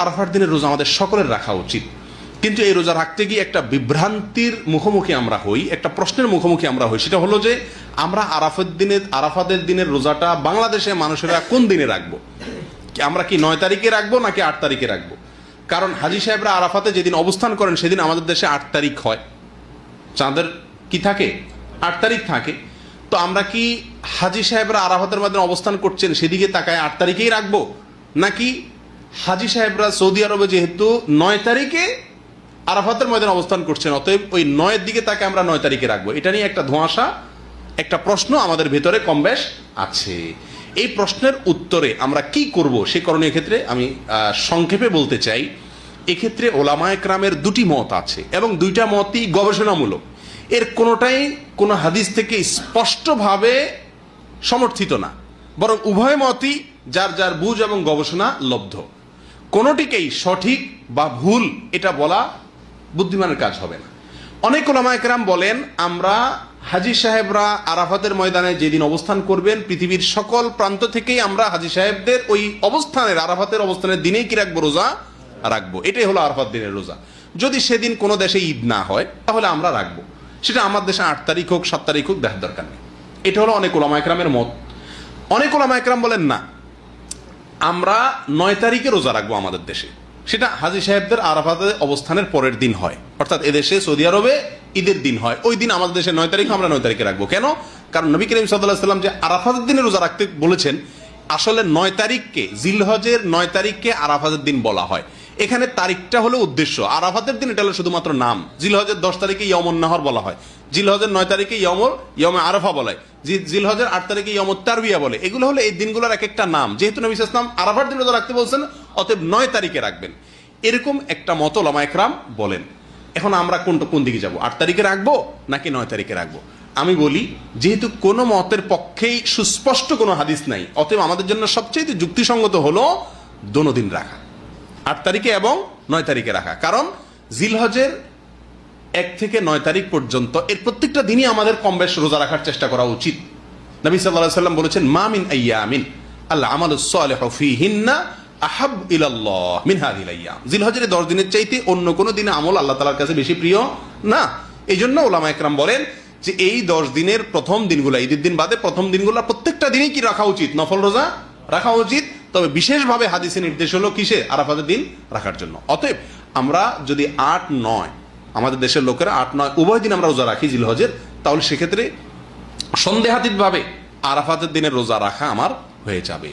আরাফার দিনের রোজা আমাদের সকলের রাখা উচিত, কিন্তু এই রোজা রাখতে গিয়ে একটা বিভ্রান্তির মুখোমুখি আমরা হই, একটা প্রশ্নের মুখোমুখি আমরা হই। সেটা হলো যে আমরা আরাফাতের দিনের রোজাটা বাংলাদেশে মানুষেরা কোন দিনে রাখবো? আমরা কি 9 তারিখে রাখবো নাকি 8 তারিখে রাখবো? কারণ হাজী সাহেবরা আরাফাতে যেদিন অবস্থান করেন সেদিন আমাদের দেশে 8 তারিখ হয়, চাঁদের কি থাকে 8 তারিখ থাকে। তো আমরা কি হাজী সাহেবরা আরাফাতের মধ্যে অবস্থান করছেন সেদিকে তাকায় 8 তারিখেই রাখবো, নাকি হাজী সাহেবরা সৌদি আরবে যেহেতু 9 তারিখে আরাফাতের ময়দানে অবস্থান করছেন অতএব ওই 9-এর দিকে তাকে আমরা 9 তারিখে রাখবো? এটা নিয়ে একটা ধোঁয়াশা, একটা প্রশ্ন আমাদের ভেতরে কম বেশ আছে। এই প্রশ্নের উত্তরে আমরা কি করব সে করণীয় ক্ষেত্রে আমি সংক্ষেপে বলতে চাই, এক্ষেত্রে ওলামায়ে কেরামের দুটি মত আছে এবং দুইটা মতই গবেষণামূলক। এর কোনোটাই কোনো হাদিস থেকে স্পষ্টভাবে সমর্থিত না, বরং উভয় মতই যার যার বুঝ এবং গবেষণা লব্ধ। কোনোটিকেই সঠিক বা ভুল এটা বলা বুদ্ধিমানের কাজ হবে না। অনেক ওলামায়ে কেরাম বলেন আমরা হাজী সাহেবরা আরাফাতের ময়দানে যেদিন অবস্থান করবেন পৃথিবীর সকল প্রান্ত থেকেই আমরা হাজী সাহেবদের ওই অবস্থানের আরাফাতের অবস্থানের দিনেই কি রাখবো? রোজা রাখবো। এটাই হলো আরাফাত দিনের রোজা। যদি সেদিন কোনো দেশে ঈদ না হয় তাহলে আমরা রাখবো, সেটা আমার দেশে 8 তারিখ হোক 7 তারিখ হোক দেখার দরকার নেই। এটা হলো অনেক ওলামায়ে কেরামের মত। অনেক ওলামায়ে কেরাম বলেন না, আমরা 9 তারিখে রোজা রাখবো আমাদের দেশে, সেটা হাজী সাহেবদের আরাফাতে অবস্থানের পরের দিন হয়, অর্থাৎ এদেশে সৌদি আরবে ঈদের দিন হয়, ওই দিন আমাদের দেশে 9 তারিখ, আমরা 9 তারিখে রাখবো। কেন? কারণ নবী করিম সাল্লাল্লাহু আলাইহি ওয়াসাল্লাম যে আরাফাতের দিনে রোজা রাখতে বলেছেন, আসলে 9 তারিখকে, জিলহজের 9 তারিখকে আরাফাতের দিন বলা হয়। এখানে তারিখটা হলো উদ্দেশ্য, আরাফাতের দিন এটা হলো শুধুমাত্র নাম। জিলহজের 10 তারিখে ইয়মুন নাহর বলা হয়, জিলহজের 9 তারিখে ইয়মে আরাফা বলা হয়, জিলহজের 8 তারিখে ইয়মুত তারবিয়া বলে। এগুলো হলো এই দিনগুলোর এক একটা নাম। যেহেতু নবী সাল্লাল্লাহু আলাইহি ওয়াসাল্লাম আরাফার দিন রোজা রাখতে বলছেন, অতএব 9 তারিখে রাখবেন, এরকম একটা মত ওলামায়ে কেরাম বলেন। এখন আমরা কোন দিকে যাব? 8 তারিখে রাখবো নাকি 9 তারিখে রাখবো? আমি বলি, যেহেতু কোনো মতের পক্ষেই সুস্পষ্ট কোনো হাদিস নাই, অতএব আমাদের জন্য সবচেয়ে যুক্তিসঙ্গত হলো দোনো দিন রাখা, 8 তারিখে এবং 9 তারিখে রাখা। কারণ জিলহজের 1 থেকে 9 তারিখ পর্যন্ত এর প্রত্যেকটা দিনই আমাদের কম বেশ রোজা রাখার চেষ্টা করা উচিত। নবী সাল্লাল্লাহু আলাইহি ওয়াসাল্লাম বলেছেন, মা মিন আইয়ামিন আল আমালুস সালিহু ফীহিন্না আহাব ইলাল্লাহ মিন হাযিহিল আইয়াম। জিলহজের 10 দিনের চাইতে অন্য কোন দিনে আমল আল্লাহ তাআলার কাছে বেশি প্রিয় না। এইজন্য ওলামায়ে কেরাম বলেন যে এই 10 দিনের প্রথম দিনগুলো, ঈদের দিন বাদে প্রথম দিনগুলো প্রত্যেকটা দিনই কি রাখা উচিত? নফল রোজা রাখা উচিত। তবে বিশেষভাবে হাদিসে নির্দেশ হলো কিসে? আরাফাতের দিন রাখার জন্য। অতএব আমরা যদি 8-9, আমাদের দেশের লোকেরা 8-9 উভয় দিন আমরা রোজা রাখি জিলহজের, তাহলে সেক্ষেত্রে সন্দেহাতীতভাবে আরাফাতের দিনের রোজা রাখা আমার হয়ে যাবে।